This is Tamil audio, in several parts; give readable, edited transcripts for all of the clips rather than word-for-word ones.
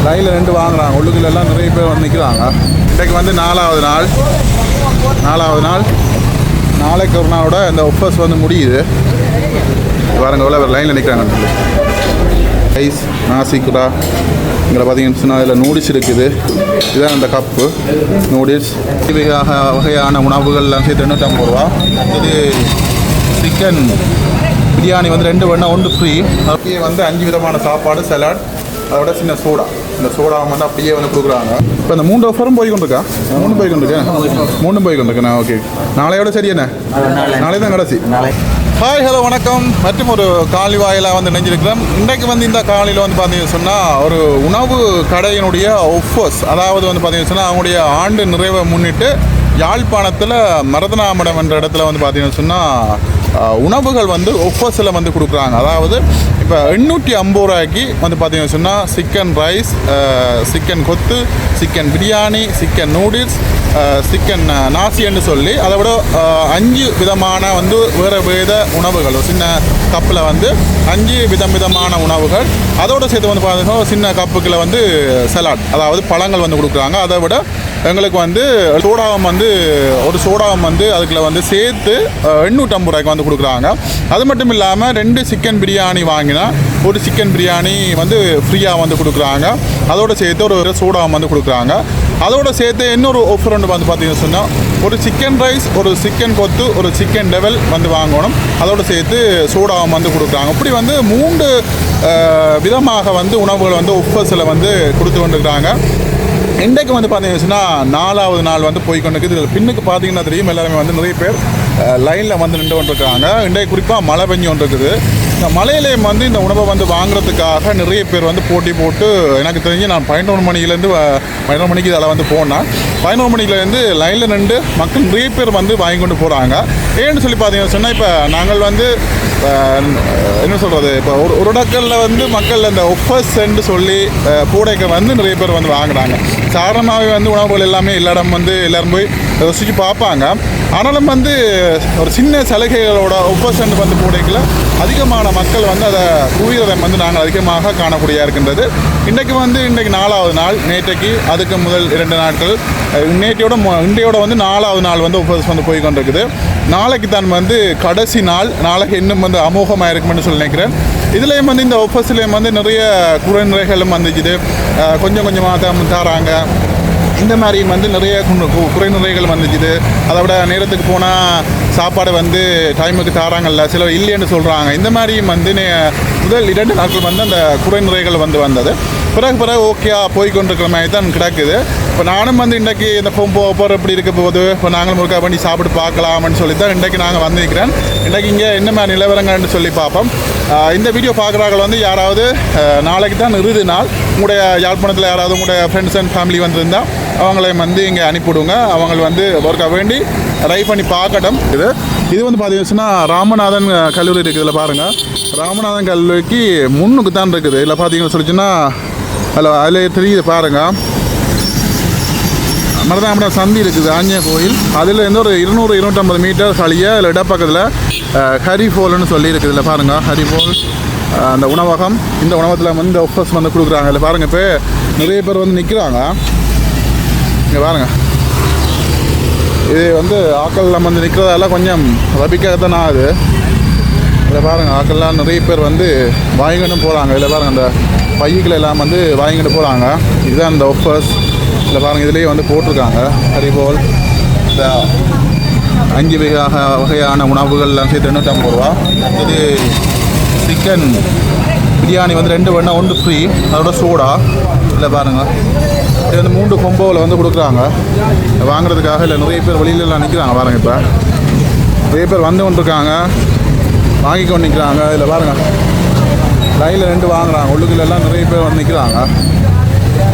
லைனில் ரெண்டு வாங்குறாங்க. உள்ளுக்குள்ளெல்லாம் நிறைய பேர் வந்து நிற்கிறாங்க. இன்றைக்கு வந்து நாலாவது நாள். நாளைக்கு ஒரு நாளோட இந்த ஒஃபர்ஸ் வந்து முடியுது. பாருங்க எவ்வளோ பேர் லைனில் நிற்கிறாங்க. ஐஸ் நாசிக்குடா இங்கே பார்த்தீங்கன்னு சொன்னால் அதில் நூடுல்ஸ் இருக்குது. இதுதான் அந்த கப்பு நூடுல்ஸ். வகையான உணவுகள்லாம் சேர்த்து 250 ரூபா. இது சிக்கன் பிரியாணி வந்து 2 வேணா 1 ஃப்ரீ. அப்படியே வந்து 5 விதமான சாப்பாடு, சலாட், அதோட சின்ன சோடா. இந்த சோடா வந்து அப்படியே வந்து கொடுக்குறாங்க. இப்போ இந்த 3 ஆஃபரும் போய்கொண்டிருக்கா? 3 போய்கொண்டிருக்கேன். ஓகே, நாளையோட சரி என்ன? நாளை தான் கடைசி. ஹாய், ஹலோ, வணக்கம். மற்றும் ஒரு காலி வாயிலாக வந்து நினைஞ்சிருக்கிறேன். இன்றைக்கு வந்து இந்த காலையில் வந்து பார்த்தீங்கன்னு சொன்னால் ஒரு உணவு கடையினுடைய ஒஃபர்ஸ், அதாவது வந்து பார்த்தீங்கன்னு சொன்னால் அவங்களுடைய ஆண்டு நிறைவை முன்னிட்டு யாழ்ப்பாணத்தில் மருதனாமடம் என்ற இடத்துல வந்து பார்த்தீங்கன்னு சொன்னால் உணவுகள் வந்து ஒஃபர்ஸில் வந்து கொடுக்குறாங்க. அதாவது இப்போ 850 ரூபாய்க்கு வந்து பார்த்தீங்கன்னு சொன்னால் சிக்கன் ரைஸ், சிக்கன் கொத்து, chicken biryani, chicken noodles, chicken நாசின்னு சொல்லி அதை விட 5 விதமான வந்து வேறு உணவுகள் சின்ன கப்பில் வந்து 5 விதமான உணவுகள். அதோடு சேர்த்து வந்து பார்த்தீங்கன்னா சின்ன கப்புக்கில் வந்து சலாட், அதாவது பழங்கள் வந்து கொடுக்குறாங்க. அதை விட எங்களுக்கு வந்து சோடாவும் வந்து ஒரு சோடாவும் வந்து அதுக்குள்ள வந்து சேர்த்து 850 ரூபாய்க்கு வந்து கொடுக்குறாங்க. அது மட்டும் இல்லாமல் 2 சிக்கன் பிரியாணி வாங்கினா ஒரு சிக்கன் பிரியாணி வந்து ஃப்ரீயாக வந்து கொடுக்குறாங்க. அதோடு சேர்த்து ஒரு சோடாவும் வந்து கொடுக்குறாங்க. அதோடு சேர்த்து இன்னொரு ஆஃபர் ஒன்று வந்து பார்த்தீங்கன்னு சொன்னால் ஒரு சிக்கன் ரைஸ், ஒரு சிக்கன் கொத்து, ஒரு சிக்கன் டெவல் வந்து வாங்கணும். அதோடு சேர்த்து சோடாவும் வந்து கொடுக்குறாங்க. இப்படி வந்து 3 விதமாக வந்து உணவுகள் வந்து ஆஃபர்ஸில் வந்து கொடுத்து கொண்டிருக்கிறாங்க. இன்றைக்கு வந்து பார்த்தீங்கன்னா 4வது நாள் வந்து போய்கொண்டிருக்குது. இதில் பின்னுக்கு பார்த்தீங்கன்னா தெரியும், எல்லாருமே வந்து நிறைய பேர் லைனில் வந்து நின்று கொண்டிருக்காங்க. இன்றைக்கு குறிப்பாக மழை பெஞ்சு கொண்டிருக்குது. இந்த மலையிலேயும் வந்து இந்த உணவை வந்து வாங்குறதுக்காக நிறைய பேர் வந்து போட்டி போட்டு, எனக்கு தெரிஞ்சு நான் 11 மணிலேருந்து 11 மணிக்கு இதில் வந்து போனேன். 11 மணிலேருந்து லைனில் நின்று மக்கள் நிறைய பேர் வந்து வாங்கி கொண்டு போகிறாங்க. ஏன்னு சொல்லி பார்த்தீங்கன்னு சொன்னால் இப்போ நாங்கள் வந்து என்ன சொல்கிறது, இப்போ ஒரு இடங்களில் வந்து மக்கள் இந்த ஒஃபர்ஸ்ன்னு சொல்லி பூடைக்க வந்து நிறைய பேர் வந்து வாங்குறாங்க. சாதாரணமாகவே வந்து உணவுகள் எல்லாமே எல்லா இடம் வந்து எல்லோரும் போய் ருசிச்சு பார்ப்பாங்க. ஆனாலும் வந்து ஒரு சின்ன சலுகைகளோட ஒஃபர்ஸ்ன்னு வந்து பூடைக்கில் அதிகமான மக்கள் வந்து அதை குவியதை வந்து நாங்கள் அதிகமாக காணக்கூடியதாக இருக்கின்றது. இன்றைக்கு 4வது நாள். நேற்றைக்கு அதுக்கு முதல் 2 நாட்கள், இன்றையோட வந்து 4வது நாள் வந்து ஒஃபர்ஸ் வந்து போய் கொண்டிருக்குது. நாளைக்கு தான் வந்து கடைசி நாள். நாளைக்கு இன்னும் வந்து அமோகமாக இருக்குமென்னு சொல்லி நினைக்கிறேன். இதுலேயும் வந்து இந்த ஒஃபர்ஸ்லேயும் வந்து நிறைய குறைநிறைகளும் வந்துச்சுது. கொஞ்சம் கொஞ்சமாக தராங்க. இந்த மாதிரி வந்து நிறைய குறைநிறைகள் வந்துச்சுது. அதை விட நேரத்துக்கு போனால் சாப்பாடு வந்து டைமுக்கு தராங்கல்ல, சிலர் இல்லைன்னு சொல்கிறாங்க. இந்த மாதிரியும் வந்து முதல் 2 நாட்கள் வந்து அந்த குறைநிறைகள் வந்து வந்தது. பிறகு ஓகேயா போய்கொண்டிருக்கிற மாதிரி தான் கிடக்குது. இப்போ நானும் வந்து இன்றைக்கி இந்த போகிற எப்படி இருக்க போகுது, இப்போ நாங்களும் ஒருக்கா பண்ணி சாப்பிட்டு பார்க்கலாம்னு சொல்லி தான் இன்றைக்கி நாங்கள் வந்திருக்கிறேன். இன்றைக்கி இங்கே என்ன மாதிரி நிலவரங்கள்னு சொல்லி பார்ப்போம். இந்த வீடியோ பார்க்குறாங்க வந்து யாராவது நாளைக்கு தான் இறுதி நாள், உங்களுடைய யாழ்ப்பாணத்தில் யாராவது உங்களுடைய ஃப்ரெண்ட்ஸ் அண்ட் ஃபேமிலி வந்திருந்தால் அவங்களையும் வந்து இங்கே அனுப்பிவிடுங்க. அவங்க வந்து ஒர்க்கா வேண்டி ட்ரை பண்ணி பார்க்கட்டும். இது வந்து பார்த்தீங்கன்னா ராமநாதன் கல்லூரி இருக்குது. இதில் பாருங்கள், ராமநாதன் கல்லூரிக்கு முன்னுக்கு தான் இருக்குது. இதில் பார்த்தீங்கன்னு சொல்லிச்சுன்னா அதில் தெரியுது பாருங்கள், மருதனாமடம் சந்தி இருக்குது, ஆஞ்சநேய கோயில். அதில் இருந்து ஒரு 200-250 மீட்டர் கழிய இதில் இடப்பக்கத்தில் ஹரிஃபோல்னு சொல்லி இருக்குது. இதில் பாருங்கள், ஹரிஃபோல் அந்த உணவகம். இந்த உணவகத்தில் வந்து இந்த ஆஃபர்ஸ் வந்து கொடுக்குறாங்க. இதில் பாருங்கள், இப்போ நிறைய பேர் வந்து நிற்கிறாங்க. இங்கே பாருங்கள், இது வந்து ஆக்கள்லாம் வந்து நிற்கிறதால கொஞ்சம் ரபிக்காகத்தான் ஆகுது. இதில் பாருங்கள், ஆக்கள்லாம் நிறைய பேர் வந்து வாங்கிட்டு போகிறாங்க. இதில் பாருங்கள், அந்த பைகளை எல்லாம் வந்து வாங்கிட்டு போகிறாங்க. இதுதான் இந்த ஆஃபர்ஸ். இதில் பாருங்கள், இதுலேயே வந்து போட்டிருக்காங்க ஹரிபோல். இந்த 5 வகையான உணவுகள்லாம் சேர்த்து 250 ரூபா. இது சிக்கன் பிரியாணி வந்து 2 வேணா 1 ஃப்ரீ, அதோட சோடா. இல்லை பாருங்கள், இது வந்து 3 கொம்போவில் வந்து கொடுக்குறாங்க வாங்குறதுக்காக. இல்லை நிறைய பேர் வெளியிலலாம் நிற்கிறாங்க பாருங்கள். இப்போ நிறைய பேர் வந்து கொண்டிருக்காங்க, வாங்கி கொண்டு நிற்கிறாங்க. இதில் பாருங்கள், லைனில் 2 வாங்குறாங்க. உள்ளுக்குள்ளெல்லாம் நிறைய பேர் வந்து நிற்கிறாங்க.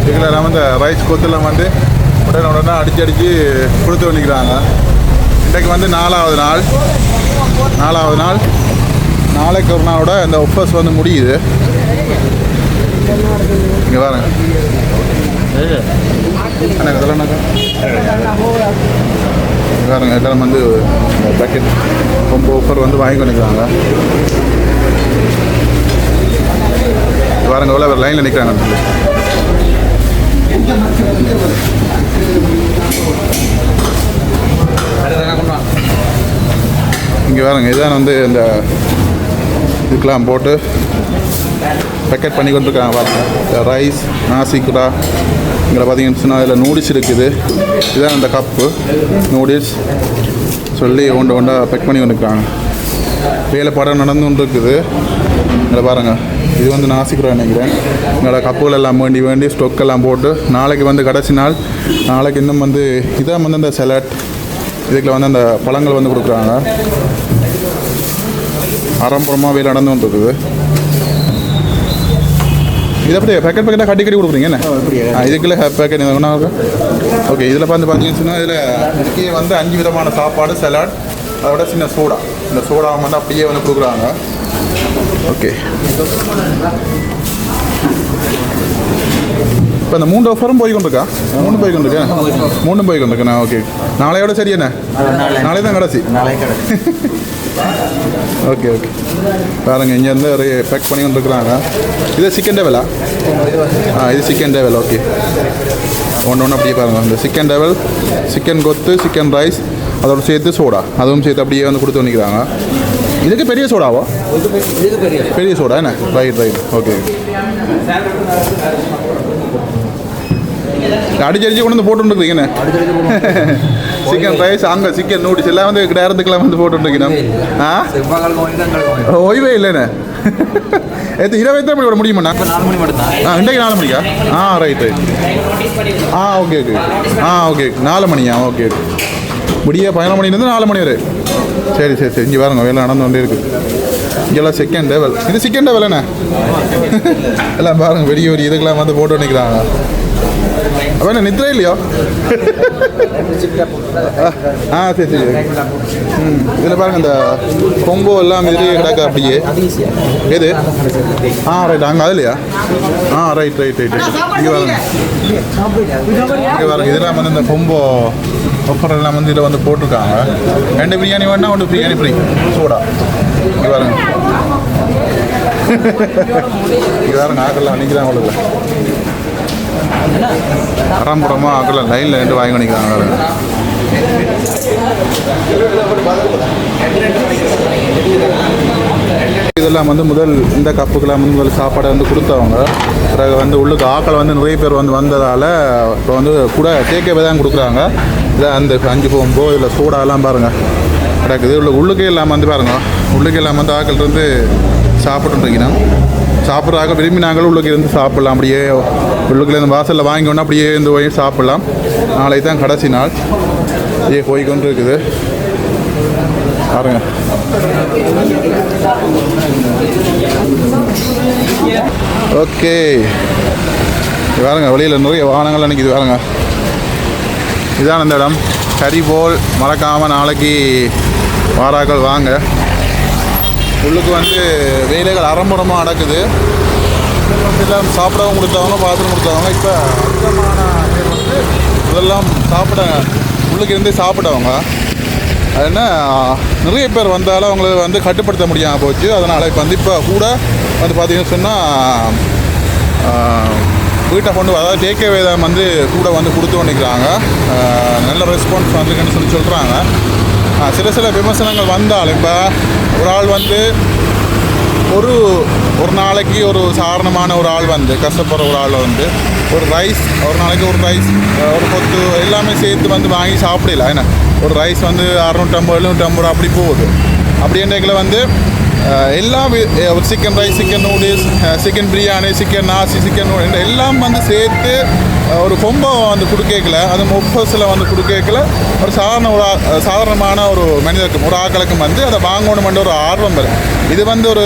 இதில் நம்ம இந்த ரைஸ் கொத்தெல்லாம் வந்து உடனே அடித்து கொடுத்து வந்துக்கிறாங்க. இன்றைக்கு வந்து 4வது நாள். நாளைக்கு ஒரு நாளோட இந்த ஒஃபர்ஸ் வந்து முடியுது. இங்கே பாருங்க, பாருங்க, எல்லாம் வந்து பேக்கெட் ரொம்ப ஆஃபர் வந்து வாங்கி பண்ணிக்கிறாங்க. பாருங்க, எவ்வளோ லைனில் நிற்கிறாங்க. பாருங்க இதுதான் வந்து இந்த இதுக்கெலாம் போட்டு பேக்கெட் பண்ணி கொண்டிருக்காங்க பாருங்க. இந்த ரைஸ் நாசிக்குரா இங்கே பார்த்தீங்கன்னு சொன்னால் அதில் நூடுல்ஸ் இருக்குது. இதுதான் அந்த கப்பு நூடுல்ஸ் சொல்லி ஒன்றா பேக் பண்ணி கொண்டிருக்காங்க. வேலை படம் நடந்து கொண்டு இருக்குது. இங்கே பாருங்கள் இது வந்து நாசிக்குரா நினைக்கிறேன். இங்கே கப்புகள் எல்லாம் வேண்டி ஸ்டொக்கெல்லாம் போட்டு நாளைக்கு வந்து கடைசி நாள். நாளைக்கு இன்னும் வந்து இதான் வந்து அந்த சலாட் இதுக்குள்ள வந்து அந்த பழங்கள் வந்து கொடுக்குறாங்க. ஆரம்பரமாக வேலை நடந்து கொண்டு இருக்குது. இதை அப்படியே பேக்கெட் கட்டி கொடுக்குறீங்க என்ன? இதுக்குள்ள பேக்கெட் ஒன்றா இருக்கும். ஓகே இதில் வந்து பார்த்தீங்கன்னு சொன்னால் இதில் இதுக்கே வந்து 5 விதமான சாப்பாடு சலாட் அதோட சின்ன சோடா. இந்த சோடா வந்து அப்படியே வந்து கொடுக்குறாங்க. ஓகே இப்போ இந்த 3 ஆஃபரும் போய் கொண்டிருக்கா? 3 போய் கொண்டிருக்கேன். ஓகே நாளையோட சரி என்ன? நாளை தான் கடைசி. ஓகே பாருங்க இங்கேருந்து ஒரு பேக் பண்ணி கொண்டிருக்கிறாங்க. இது சிக்கன் டேவலா? இது சிக்கன் டேவல். ஓகே ஒன்று அப்படியே பாருங்கள். இந்த சிக்கன் டேவல் சிக்கன் கொத்து சிக்கன் ரைஸ் அதோட சேர்த்து சோடா அதுவும் சேர்த்து அப்படியே வந்து கொடுத்து வந்துக்கிறாங்க. இதுக்கு பெரிய சோடாவா? பெரிய சோடா என்ன? ரைட் ஓகே அடிச்சு கொண்டு வந்து போட்டுருக்கீங்கண்ணே. சிக்கன் ரைஸ் அங்கே சிக்கன் நூடுல்ஸ் எல்லாம் வந்து நேரத்துக்கெல்லாம் வந்து போட்டுருக்கீங்க. ஓய்வே இல்லைண்ணே. இரவு எத்தனை மணி விட முடியுமாண்ணா? இன்றைக்கு 4 மணிக்கா? ரைட் ஓகே 4 மணியா? ஓகே முடிய 11 மணிலேருந்து 4 மணி வரை. சரி இங்கே பாருங்க வேலை நடந்து கொண்டே இருக்குது. இங்கெல்லாம் சிக்கன் டேவல். இது சிக்கன் டேவல் என்ன? எல்லாம் பாருங்க பெரிய இதுக்கெல்லாம் வந்து போட்டு நிற்கிறாங்க. அப்போ என்ன நித்ரா இல்லையோ? சரி இதில் பாருங்க இந்த கொம்போ எல்லாம் இதுலேயே கிடக்கு அப்படியே. எது? ரைட் அங்கே அதுலையா? ரைட் இங்கே பாருங்க இதெல்லாம் வந்து இந்த கொம்போ ஆஃபர் எல்லாம் வந்து இதில் வந்து போட்டிருக்காங்க. 2 பிரியாணி வேணா 1 பிரியாணி ஃப்ரீ சோடா. இங்கே பாருங்க ஆக்கெல்லாம் நிற்கிறாங்க. உங்களுக்கு அறம்புறமாக ஆக்கெல்லாம் லைனில் நின்று வாங்கி நிற்கிறாங்க. இதெல்லாம் வந்து இந்த கப்புக்கெல்லாம் வந்து முதல் சாப்பாடை வந்து கொடுத்தவங்க. பிறகு வந்து உள்ளுக்கு ஆக்கள் வந்து நிறைய பேர் வந்து வந்ததால் இப்போ வந்து கூட டேக்கே தான் கொடுக்குறாங்க. இதான் அந்த 5 போகும்போ இதில் சூடாலாம் பாருங்கள் கிடக்குது. உள்ளுக்கே இல்லாமல் வந்து பாருங்கள் உள்ளுக்கே இல்லாமல் வந்து ஆக்கள் இருந்து சாப்பிட்டுருக்கீங்கன்னா சாப்பிட்ற ஆக்கள் விரும்பி நாங்களும் உள்ளுக்கு இருந்து சாப்பிட்லாம். அப்படியே உள்ளுக்குலேருந்து வாசலில் வாங்கிக்கொண்டு அப்படியே இருந்து போய் சாப்பிட்லாம். நாளைக்கு தான் கடைசி நாள். போய்கொண்டு இருக்குது பாருங்க. ஓகே பாருங்க வெளியில் நிறைய வாகனங்கள் நினைக்குது பாருங்க. இதான் அந்த இடம். கறி போல் மறக்காமல் நாளைக்கு வாராக்கள் வாங்க. உள்ளுக்கு வந்து வேலைகள் அறம்புறமாக நடக்குது. எல்லாம் சாப்பிடவும் கொடுத்தவங்க பாத்ரூம் கொடுத்தவங்க. இப்போ அதிகமான பேர் வந்து இதெல்லாம் உள்ளுக்கு இருந்து சாப்பிட்டவங்க. அது என்ன நிறைய பேர் வந்தாலும் அவங்களுக்கு வந்து கட்டுப்படுத்த முடியாமல் போச்சு. அதனால் இப்போ கூட வந்து பார்த்திங்கன்னு சொன்னால் வீட்டை கொண்டு அதாவது டேக்கே தான் வந்து கூட வந்து கொடுத்து பண்ணிக்கிறாங்க. நல்ல ரெஸ்பான்ஸ் வந்துருக்குன்னு சொல்கிறாங்க. சில விமர்சனங்கள் வந்தாலும் இப்போ ஒரு ஆள் வந்து ஒரு நாளைக்கு ஒரு சாதாரணமான ஒரு ஆள் வந்து கஷ்டப்படுற ஒரு ஆள் வந்து ஒரு ரைஸ் ஒரு நாளைக்கு ஒரு ரைஸ் ஒரு கொத்து எல்லாமே சேர்த்து வந்து வாங்கி சாப்பிடல. ஏன்னா ஒரு ரைஸ் வந்து 650 750 அப்படி போகுது. அப்படின்றதுல வந்து எல்லாம் ஒரு chicken rice chicken noodles chicken biryani chicken நாசி சிக்கன் நூடுல்ஸ் எல்லாம் வந்து சேர்த்து ஒரு கொம்போ வந்து கொடுக்கல. அது முப்பசில் வந்து கொடுக்கல. ஒரு சாதாரணமான ஒரு மனிதருக்கும் ஒரு ஆக்களுக்கும் வந்து அதை வாங்கணுமென்ற ஒரு ஆர்வம் வரும். இது வந்து ஒரு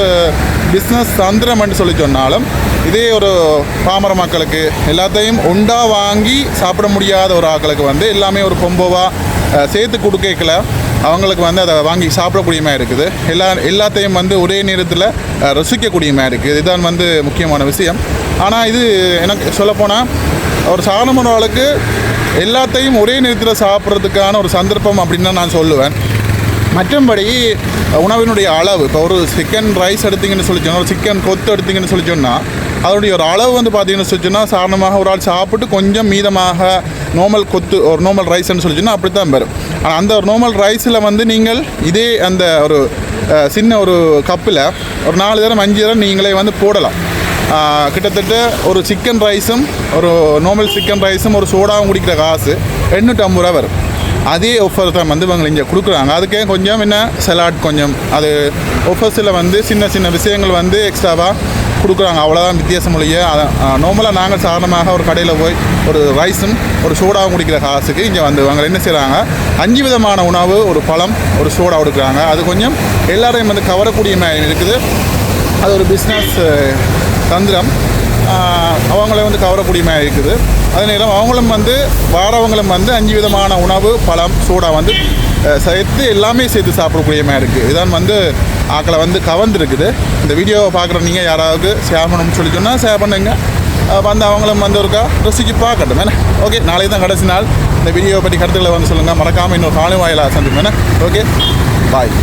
பிஸ்னஸ் தந்திரம்னு சொல்லி சொன்னாலும் இதே ஒரு பாமர மக்களுக்கு எல்லாத்தையும் உண்டா வாங்கி சாப்பிட முடியாத ஒரு ஆக்களுக்கு வந்து எல்லாமே ஒரு கொம்போவாக சேர்த்து கொடுக்கல. அவங்களுக்கு வந்து அதை வாங்கி சாப்பிடக்கூடியமாக இருக்குது. எல்லாத்தையும் வந்து ஒரே நேரத்தில் ரசிக்கக்கூடியமாக இருக்குது. இதுதான் வந்து முக்கியமான விஷயம். ஆனால் இது எனக்கு சொல்லப்போனால் ஒரு சாதாரண ஆளுக்கு எல்லாத்தையும் ஒரே நேரத்தில் சாப்பிட்றதுக்கான ஒரு சந்தர்ப்பம் அப்படின்னு தான் நான் சொல்லுவேன். மற்றபடி உணவினுடைய அளவு இப்போ ஒரு சிக்கன் ரைஸ் எடுத்திங்கன்னு சொல்லி சொன்னால் ஒரு சிக்கன் கொத்து எடுத்திங்கன்னு சொல்லி சொன்னால் அதனுடைய ஒரு அளவு வந்து பார்த்தீங்கன்னு சொல்லி சொன்னால் சாதாரணமாக ஒரு ஆள் சாப்பிட்டு கொஞ்சம் மீதமாக நார்மல் கொத்து ஒரு நார்மல் ரைஸ்ன்னு சொல்லி சொன்னால் அப்படி தான் வரும். ஆனால் அந்த ஒரு நார்மல் ரைஸில் வந்து நீங்கள் இதே அந்த ஒரு சின்ன ஒரு கப்பில் ஒரு 4 தரம் 5 தரம் நீங்களே வந்து போடலாம். கிட்டத்தட்ட ஒரு சிக்கன் ரைஸும் ஒரு நார்மல் சிக்கன் ரைஸும் ஒரு சோடாவும் குடிக்கிற காசு 850 ரூபா வரும். அதே ஆஃபர் தான் வந்து இவங்க இங்கே கொடுக்குறாங்க. அதுக்கே கொஞ்சம் என்ன சலாட் கொஞ்சம் அது ஆஃபர்ஸில் வந்து சின்ன சின்ன விஷயங்கள் வந்து எக்ஸ்ட்ராவாக கொடுக்குறாங்க. அவ்வளோதான் வித்தியாசம் இல்லையே. நார்மலாக நாங்கள் சாதாரணமாக ஒரு கடையில் போய் ஒரு ரைஸும் ஒரு சோடாவும் குடிக்கிற காசுக்கு இங்கே வந்து இவங்க என்ன செய்கிறாங்க 5 விதமான உணவு ஒரு பழம் ஒரு சோடா கொடுக்குறாங்க. அது கொஞ்சம் எல்லாரையும் வந்து கவரக்கூடிய மாதிரி இருக்குது. அது ஒரு பிஸ்னஸ் தந்திரம் அவங்கள வந்து கவரக்கூடிய மாதிரி இருக்குது. அதே நேரம் அவங்களும் வந்து வாரவங்களும் வந்து 5 விதமான உணவு பழம் சோடா வந்து சேர்த்து எல்லாமே சேர்த்து சாப்பிடக்கூடிய மாதிரி இருக்குது. இதான் வந்து ஆக்களை வந்து கவர்ந்துருக்குது. இந்த வீடியோவை பார்க்குற நீங்கள் யாராவது ஷேர் பண்ணணும்னு சொல்லி சொன்னால் ஷேர் பண்ணுங்க. வந்து அவங்களும் வந்து ஒருக்கா ருசிக்கு பார்க்கட்டும் என்ன. ஓகே, நாளைக்கு தான் கடைசி நாள். இந்த வீடியோவை பற்றி கருத்துக்களை வந்து சொல்லுங்கள். மறக்காமல் இன்னொரு காலை வாயிலாக சந்திப்பேன். ஓகே, பாய்.